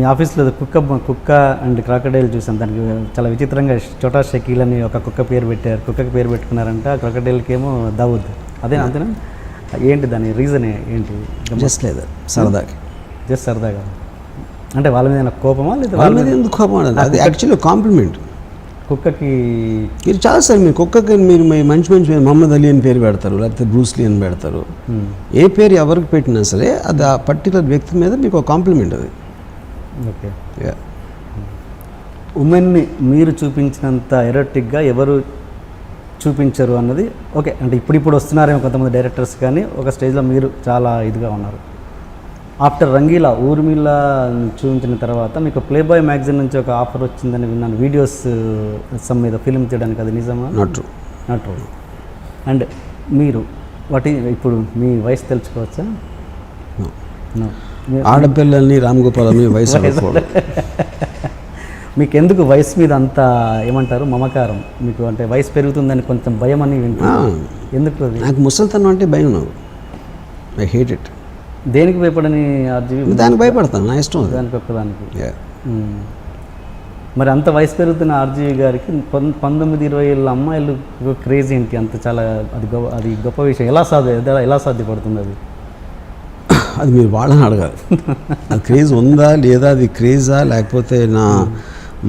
మీ ఆఫీస్లో కుక్క and crocodile చూసాను. దానికి చాలా విచిత్రంగా చోటా షకీల్ అని ఒక కుక్క పేరు పెట్టారు. కుక్కకి పేరు పెట్టుకున్నారంట, క్రాకడైల్కి ఏమో దావుద్. అంతేనా? ఏంటి దాని రీజన్ ఏంటి? జస్ట్ లేదు, సరదాకి. జస్ట్ సరదాగా అంటే వాళ్ళ మీద కోపమా లేదా? వాళ్ళ మీద ఎందుకు కోపం? అది యాక్చువల్లీ కాంప్లిమెంట్. కుక్కకి మీరు చాలా సార్ మీ కుక్కకి మీరు మంచి మహమ్మద్ అలీ అని పేరు పెడతారు, లేకపోతే బ్రూస్లీ అని పెడతారు. ఏ పేరు ఎవరికి పెట్టినా సరే అది ఆ పర్టికులర్ వ్యక్తి మీద మీకు ఒక కాంప్లిమెంట్. అది ఓకే. ఉమెన్ని మీరు చూపించినంత ఎరోటిక్గా ఎవరు చూపించరు అన్నది ఓకే. అంటే ఇప్పుడు వస్తున్నారేమో కొంతమంది డైరెక్టర్స్, కానీ ఒక స్టేజ్లో మీరు చాలా ఇదిగా ఉన్నారు. ఆఫ్టర్ రంగీలా ఊర్మిళ చూపించిన తర్వాత మీకు ప్లే బాయ్ మ్యాగజైన్ నుంచి ఒక ఆఫర్ వచ్చిందని విన్నాను, వీడియోస్ సమ్ మీద ఫిల్మ్ చేయడానికి. అది నిజమా? Not true. అండ్ మీరు ఇప్పుడు మీ వయసు తెలుసుకోవచ్చా? ఆడపిల్లల్ని రామ్ గోపాల్ మీ వయసు మీకు ఎందుకు వయసు మీద అంత ఏమంటారు మమకారం? మీకు అంటే వయసు పెరుగుతుందని కొంచెం భయం అని వింటున్నాను. ఎందుకు? నాకు ముసలితనం అంటే భయం. I hate it. దేనికి భయపడని ఆర్జీవి? దానికి భయపడతాను, నా ఇష్టం. దానికి ఒక్కదానికి. మరి అంత వయసు పెరుగుతున్న ఆర్జీవి గారికి 19-20 ఏళ్ళ అమ్మాయిలు క్రేజ్ ఏంటి? అంత చాలా అది గొప్ప విషయం. ఎలా సాధ్యపడుతుంది అది? అది మీరు వాళ్ళని అడగాలి. అది క్రేజ్ ఉందా లేదా, అది క్రేజా లేకపోతే నా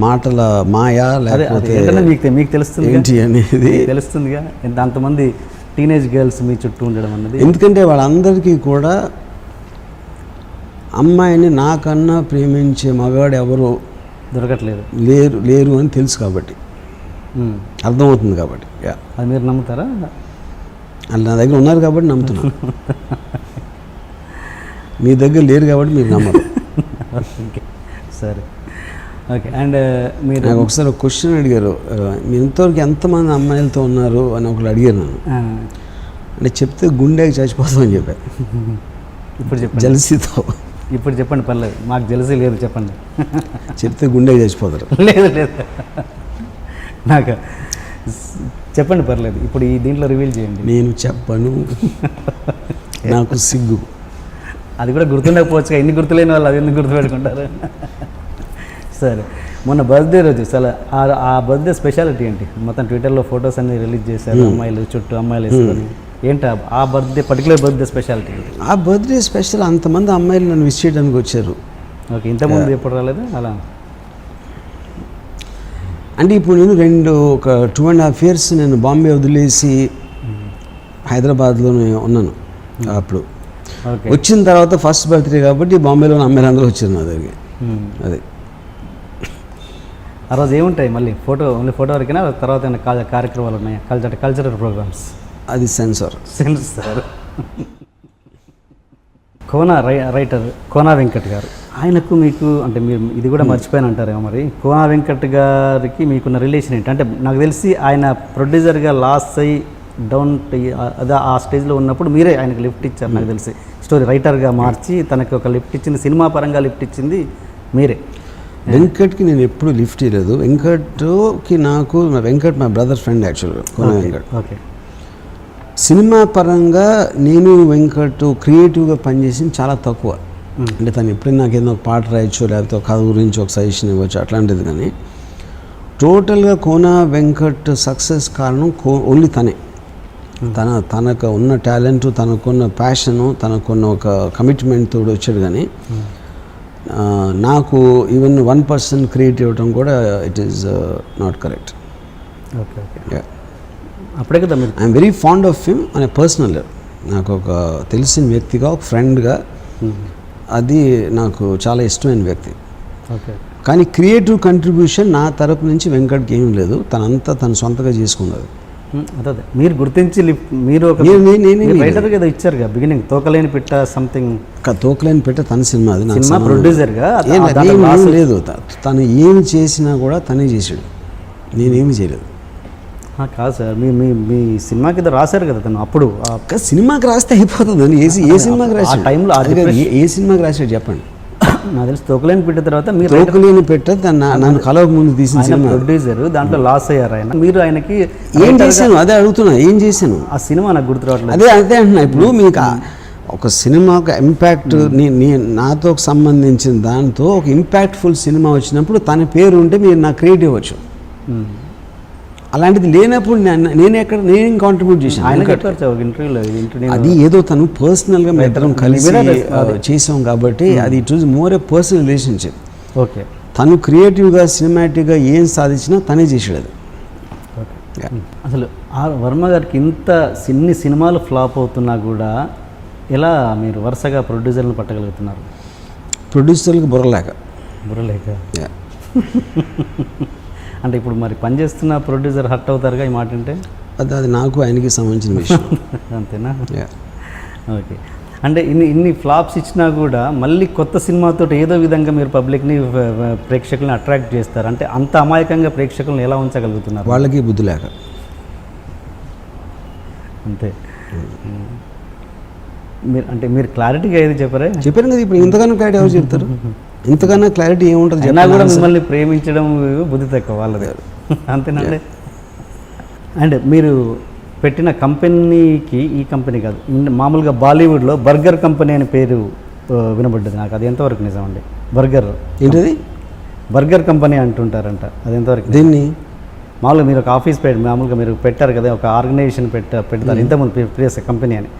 మాటల మాయా లేకపోతే మీకు తెలుస్తుంది ఏంటి అనేది తెలుస్తుందిగా. అంతమంది టీనేజ్ గర్ల్స్ మీ చుట్టూ ఉండడం అన్నది. ఎందుకంటే వాళ్ళందరికీ కూడా అమ్మాయిని నాకన్నా ప్రేమించే మగాడు ఎవరు దొరకట్లేదు, లేరు అని తెలుసు కాబట్టి, అర్థమవుతుంది కాబట్టి. అది మీరు నమ్ముతారా? వాళ్ళు నా దగ్గర ఉన్నారు కాబట్టి నమ్ముతున్నాను. మీ దగ్గర లేరు కాబట్టి మీరు నమ్మరు. సరే, ఓకే. అండ్ మీరు నాకు ఒకసారి ఒక క్వశ్చన్ అడిగారు, మీరు ఇంతవరకు ఎంతమంది అమ్మాయిలతో ఉన్నారు అని ఒకళ్ళు అడిగారు నన్ను. అంటే చెప్తే గుండెకి చచ్చిపోతామని చెప్పారు. ఇప్పుడు చెప్పండి. జలసీతో ఇప్పుడు చెప్పండి, పర్లేదు. మాకు జలసీ లేదు, చెప్పండి. చెప్తే గుండెకి చచ్చిపోతారు. లేదు నాకు చెప్పండి, పర్లేదు. ఇప్పుడు ఈ దీంట్లో రివీల్ చేయండి. నేను చెప్పను, నాకు సిగ్గు. అది కూడా గుర్తుండకపోవచ్చు. ఇన్ని గుర్తులేని వాళ్ళు అది ఎందుకు గుర్తుపెట్టుకుంటారు? సరే, మొన్న బర్త్డే రోజు చాలా ఆ బర్త్డే స్పెషాలిటీ ఏంటి? మొత్తం ట్విట్టర్లో ఫొటోస్ అన్ని రిలీజ్ చేశారు, అమ్మాయిలు చుట్టూ అమ్మాయిలు వేసుకొని. ఏంటి ఆ బర్త్డే పర్టికులర్ బర్త్డే స్పెషాలిటీ? ఆ బర్త్డే స్పెషల్, అంతమంది అమ్మాయిలు నన్ను విష్ చేయడానికి వచ్చారు. ఓకే. ఇంతకుముందు ఎప్పుడు రాలేదు అలా? అంటే ఇప్పుడు నేను ఒక 2.5 years నేను బాంబే వదిలేసి హైదరాబాద్లోనే ఉన్నాను. అప్పుడు వచ్చిన తర్వాత ఫస్ట్ బర్త్డే కాబట్టి బాంబేలో అమ్మాయిలు అందరూ వచ్చారు నా దగ్గరికి. అది ఆ రోజు ఏముంటాయి మళ్ళీ? ఓన్లీ ఫోటో వరకేనా, తర్వాత ఏమైనా కార్యక్రమాలు ఉన్నాయా? Cultural programmes? అది సెన్సార్. రైటర్ కోనా వెంకట్ గారు, ఆయనకు మీకు అంటే మీరు ఇది కూడా మర్చిపోయాను అంటారేమో మరి. కోనా వెంకట్ గారికి మీకున్న రిలేషన్ ఏంటి? అంటే నాకు తెలిసి ఆయన ప్రొడ్యూసర్గా లాస్ అయ్యి డౌన్ అదే ఆ స్టేజ్లో ఉన్నప్పుడు మీరే ఆయనకు లిఫ్ట్ ఇచ్చారు నాకు తెలిసి. స్టోరీ రైటర్గా మార్చి తనకి ఒక లిఫ్ట్ ఇచ్చింది, సినిమా పరంగా లిఫ్ట్ ఇచ్చింది మీరే. వెంకట్కి నేను ఎప్పుడు లిఫ్ట్ ఇవ్వలేదు. వెంకట్ మై బ్రదర్ ఫ్రెండ్ యాక్చువల్గా, కోనా వెంకట్. ఓకే. సినిమా పరంగా నేను వెంకట్ క్రియేటివ్గా పనిచేసింది చాలా తక్కువ. అంటే తను ఎప్పుడైనా నాకు ఏదో ఒక పాట రాయొచ్చు, లేకపోతే ఒక కథ గురించి ఒక సజెషన్ ఇవ్వచ్చు, అట్లాంటిది. కానీ టోటల్గా కోనా వెంకట్ సక్సెస్ కారణం ఓన్లీ తనే. తనకు ఉన్న టాలెంట్, తనకున్న ప్యాషను, తనకున్న ఒక కమిట్మెంట్ తోడు వచ్చాడు. కానీ నాకు ఈవెన్ 1% క్రియేట్ ఇవ్వడం కూడా it is not correct. Okay. అప్పుడే కదా మీరు I'm very fond of him అనే పర్సనల్. నాకు ఒక తెలిసిన వ్యక్తిగా, ఒక ఫ్రెండ్గా అది నాకు చాలా ఇష్టమైన వ్యక్తి. ఓకే. కానీ క్రియేటివ్ కంట్రిబ్యూషన్ నా తరపు నుంచి వెంకట్కి ఏమీ లేదు. తనంతా తను సొంతగా చేసుకున్నది. అదే మీరు గుర్తించి మీరు రైటర్ కదా ఇచ్చారుగా బిగినింగ్, తోకలేని పెట్ట సంథింగ్. తోకలేని పెట్ట తన సినిమా, అది సినిమా ప్రొడ్యూసర్గా లేదు. తను ఏమి చేసినా కూడా తనే చేసాడు, నేనేమి చేయలేదు. కాదు సార్, మీ సినిమాకి రాశారు కదా తను. అప్పుడు సినిమాకి రాస్తే అయిపోతుంది. ఏ సినిమాకి రాశాడు? టైంలో ఏ సినిమాకి రాశాడు చెప్పండి? నాకు తెలిసి తోకలేని పెట్టిన తర్వాత మీరు తోకలేని పెట్ట నన్ను కలవ ముందు తీసిన సినిమా. ప్రొడ్యూసర్, దాంట్లో లాస్ అయ్యారు ఆయన. మీరు ఆయనకి ఏం చేశాను అదే అడుగుతున్నా, ఏం చేశాను? ఆ సినిమా నాకు గుర్తు రావట్లేదు. అదే అంటున్నా. ఇప్పుడు మీకు ఒక సినిమా ఒక ఇంపాక్ట్ నాతో సంబంధించిన దాంతో ఒక ఇంపాక్ట్ఫుల్ సినిమా వచ్చినప్పుడు తన పేరు ఉంటే మీరు నా క్రియేట్ ఇవ్వచ్చు. అలాంటిది లేనప్పుడు నేనేం కాంట్రిబ్యూట్ చేశాను. అది ఏదో తను పర్సనల్గా మేము ఇద్దరం కలిసి చేసాం కాబట్టి అది it was more A personal relationship. Okay, తను క్రియేటివ్గా సినిమాటిక్గా ఏం సాధించినా తనే చేసాడు అది. అసలు వర్మ గారికి ఇంత ఇన్ని సినిమాలు ఫ్లాప్ అవుతున్నా కూడా ఎలా మీరు వరుసగా ప్రొడ్యూసర్లను పట్టగలుగుతున్నారు? ప్రొడ్యూసర్లకు బుర్రలేక. అంటే ఇప్పుడు మరి పనిచేస్తున్న ప్రొడ్యూసర్ హర్ట్ అవుతారుగా ఈ మాట అంటే? అది నాకు ఆయనకి సంబంధించిన విషయం. అంతేనా? ఓకే. అంటే ఇన్ని ఫ్లాప్స్ ఇచ్చినా కూడా మళ్ళీ కొత్త సినిమాతో ఏదో విధంగా మీరు పబ్లిక్ని ప్రేక్షకులను అట్రాక్ట్ చేస్తారు. అంటే అంత అమాయకంగా ప్రేక్షకులను ఎలా ఉంచగలుగుతున్నారు? వాళ్ళకి బుద్ధి లేక. అంతే. మీరు క్లారిటీగా ఏది చెప్పారు కదా. ఇప్పుడు ఇంతకన్నా క్లారిటీ ఎవరు చెప్తారు? ఇంతకన్నా క్లారిటీ ఏముంటుంది? అయినా కూడా మిమ్మల్ని ప్రేమించడం బుద్ధి తక్కువ వాళ్ళది. అంతేనండి. అండ్ మీరు పెట్టిన కంపెనీకి, ఈ కంపెనీ కాదు, మామూలుగా బాలీవుడ్లో బర్గర్ కంపెనీ అనే పేరు వినబడ్డది నాకు. అది ఎంతవరకు నిజం అండి? బర్గర్ ఏంటది? బర్గర్ కంపెనీ అంటుంటారంట, అది ఎంతవరకు? దీన్ని మామూలుగా మీరు ఒక ఆఫీస్ మామూలుగా మీరు పెట్టారు కదా, ఒక ఆర్గనైజేషన్ పెడతారు ఇంతకుముందు ప్రీవియస్ కంపెనీ అని.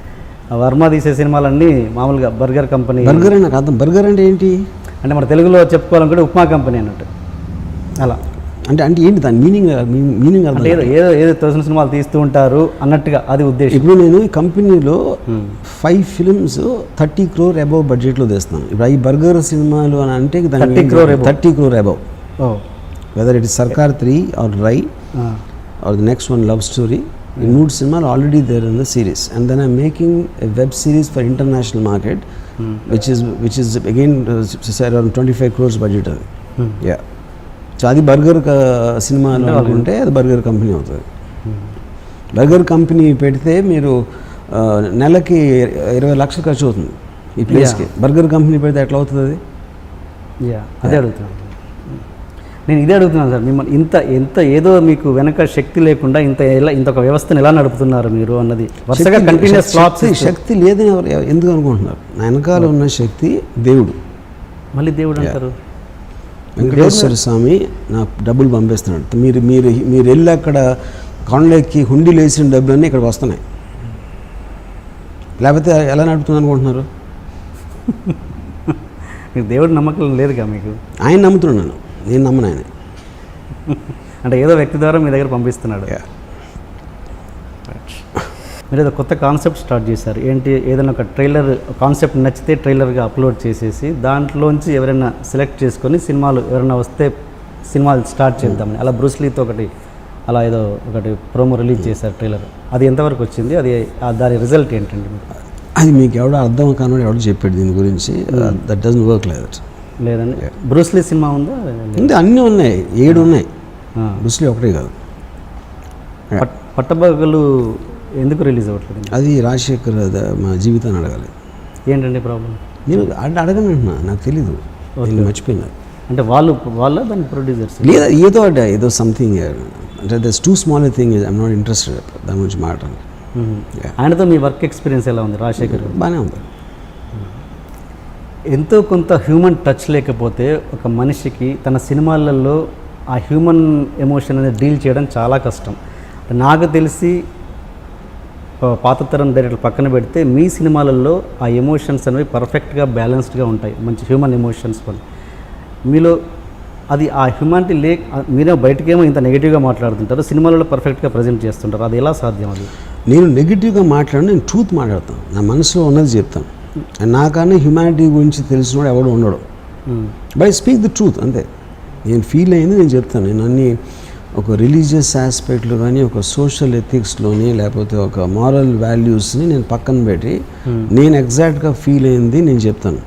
వర్మ తీసే సినిమాలన్నీ మామూలుగా బర్గర్ కంపెనీ. బర్గర్ నాకు అర్థం. బర్గర్ అంటే ఏంటి? అంటే మన తెలుగులో చెప్పుకోవాలనుకుంటే ఉప్మా కంపెనీ అన్నట్టు. అలా అంటే ఏంటి దాని మీనింగ్? అంటే ఏదో తోసిన సినిమాలు తీస్తూ ఉంటారు అన్నట్టుగా అది ఉద్దేశం. ఇప్పుడు నేను ఈ కంపెనీలో 5 ఫిల్మ్స్ 30 crore అబౌవ్ బడ్జెట్లో తెస్తున్నాను. ఇప్పుడు ఈ బర్గర్ సినిమాలు అని అంటే 30 crore above. Whether it is Sarkar 3 or Rai or the next one love story. ఈ 3 సినిమాలు already there in the series. And then I'm making a web series for international market which is again around 25 crores budget అది. So అది burger సినిమాలు అనుకుంటే అది burger company అవుతుంది. Burger company పెడితే మీరు నెలకి 20 లక్షలు ఖర్చు అవుతుంది ఈ ప్లేస్కి. బర్గర్ కంపెనీ పెడితే ఎట్లా అవుతుంది అది? అదే అడుగుతున్నాను నేను, ఇదే అడుగుతున్నాను సార్ మిమ్మల్ని. ఇంత ఏదో మీకు వెనక శక్తి లేకుండా ఇంత ఒక వ్యవస్థను ఎలా నడుపుతున్నారు మీరు అన్నది వరుసగా కంటిన్యూస్ ఫ్లాప్స్. శక్తి లేదని ఎందుకు అనుకుంటున్నారు? నా వెనకాల ఉన్న శక్తి దేవుడు. మళ్ళీ దేవుడు అంటారు? వెంకటేశ్వర స్వామి నాకు డబ్బులు పంపిస్తున్నాడు. మీరు వెళ్ళి అక్కడ కొండలెక్కి హుండీలు వేసిన డబ్బులన్నీ ఇక్కడికి వస్తున్నాయి. లేకపోతే ఎలా నడుపుతుంది అనుకుంటున్నారు? మీకు దేవుడు నమ్మకం లేదుగా మీకు? ఆయన నమ్ముతున్నాను, నేను నమ్మను ఆయన. అంటే ఏదో వ్యక్తి ద్వారా మీ దగ్గర పంపిస్తున్నాడు. మీరు ఏదో కొత్త కాన్సెప్ట్ స్టార్ట్ చేశారు. ఏంటి? ఏదైనా ఒక ట్రైలర్ కాన్సెప్ట్ నచ్చితే ట్రైలర్గా అప్లోడ్ చేసేసి దాంట్లోంచి ఎవరైనా సెలెక్ట్ చేసుకొని సినిమాలు ఎవరైనా వస్తే సినిమాలు స్టార్ట్ చేద్దామని అలా బ్రూస్లీతో అలా ఏదో ఒకటి ప్రోమో రిలీజ్ చేశారు ట్రైలర్. అది ఎంతవరకు వచ్చింది? దాని రిజల్ట్ ఏంటండి? అది మీకు ఎవడో అర్థం కానివాడు ఎవడో చెప్పాడు దీని గురించి. That doesn't work like that. లేదండి. బ్రూస్లీ సినిమా ఉందా? ఉంది, అన్నీ ఉన్నాయి, 7 ఉన్నాయి. బ్రూస్లీ ఒకటే కాదు. పట్టబగలు ఎందుకు రిలీజ్ అవ్వట్లేదు? అది రాజశేఖర్ మా జీవితాన్ని అడగాలి. ఏంటండి ప్రాబ్లం? నేను అడగను అంటున్నా, నాకు తెలీదు, నేను మర్చిపోయినా. అంటే వాళ్ళ దాని ప్రొడ్యూసర్స్ లేదా ఏదో సంథింగ్ అంటే that's two small thing. I'm not interested దాని గురించి మాట్లాడాలి. ఆయనతో మీ వర్క్ ఎక్స్పీరియన్స్ ఎలా ఉంది? రాజశేఖర్ బాగానే ఉంది. ఎంతో కొంత హ్యూమన్ టచ్ లేకపోతే ఒక మనిషికి తన సినిమాలలో ఆ హ్యూమన్ ఎమోషన్ అనేది డీల్ చేయడం చాలా కష్టం. నాకు తెలిసి పాత తరం డైరెక్టర్ పక్కన పెడితే మీ సినిమాలలో ఆ ఎమోషన్స్ అనేవి పర్ఫెక్ట్గా బ్యాలెన్స్డ్గా ఉంటాయి, మంచి హ్యూమన్ ఎమోషన్స్ కూడా మీలో. అది ఆ హ్యూమానిటీ మీరే బయటకేమో ఇంత నెగిటివ్గా మాట్లాడుతుంటారు, సినిమాలలో పర్ఫెక్ట్గా ప్రజెంట్ చేస్తుంటారు. అది ఎలా సాధ్యం? అది నేను నెగిటివ్గా నేను ట్రూత్ మాట్లాడతాను, నా మనసులో ఉన్నది చెప్తాను. నాకన్నా హ్యూమానిటీ గురించి తెలిసినోడు ఎవడు ఉండడు. బట్ స్పీక్ ద ట్రూత్ అంతే. నేను ఫీల్ అయింది నేను చెప్తాను. నేను అన్ని ఒక రిలీజియస్ ఆస్పెక్ట్లో కానీ ఒక సోషల్ ఎథిక్స్లోని లేకపోతే ఒక మారల్ వాల్యూస్ని నేను పక్కన పెట్టి నేను ఎగ్జాక్ట్గా ఫీల్ అయింది నేను చెప్తాను.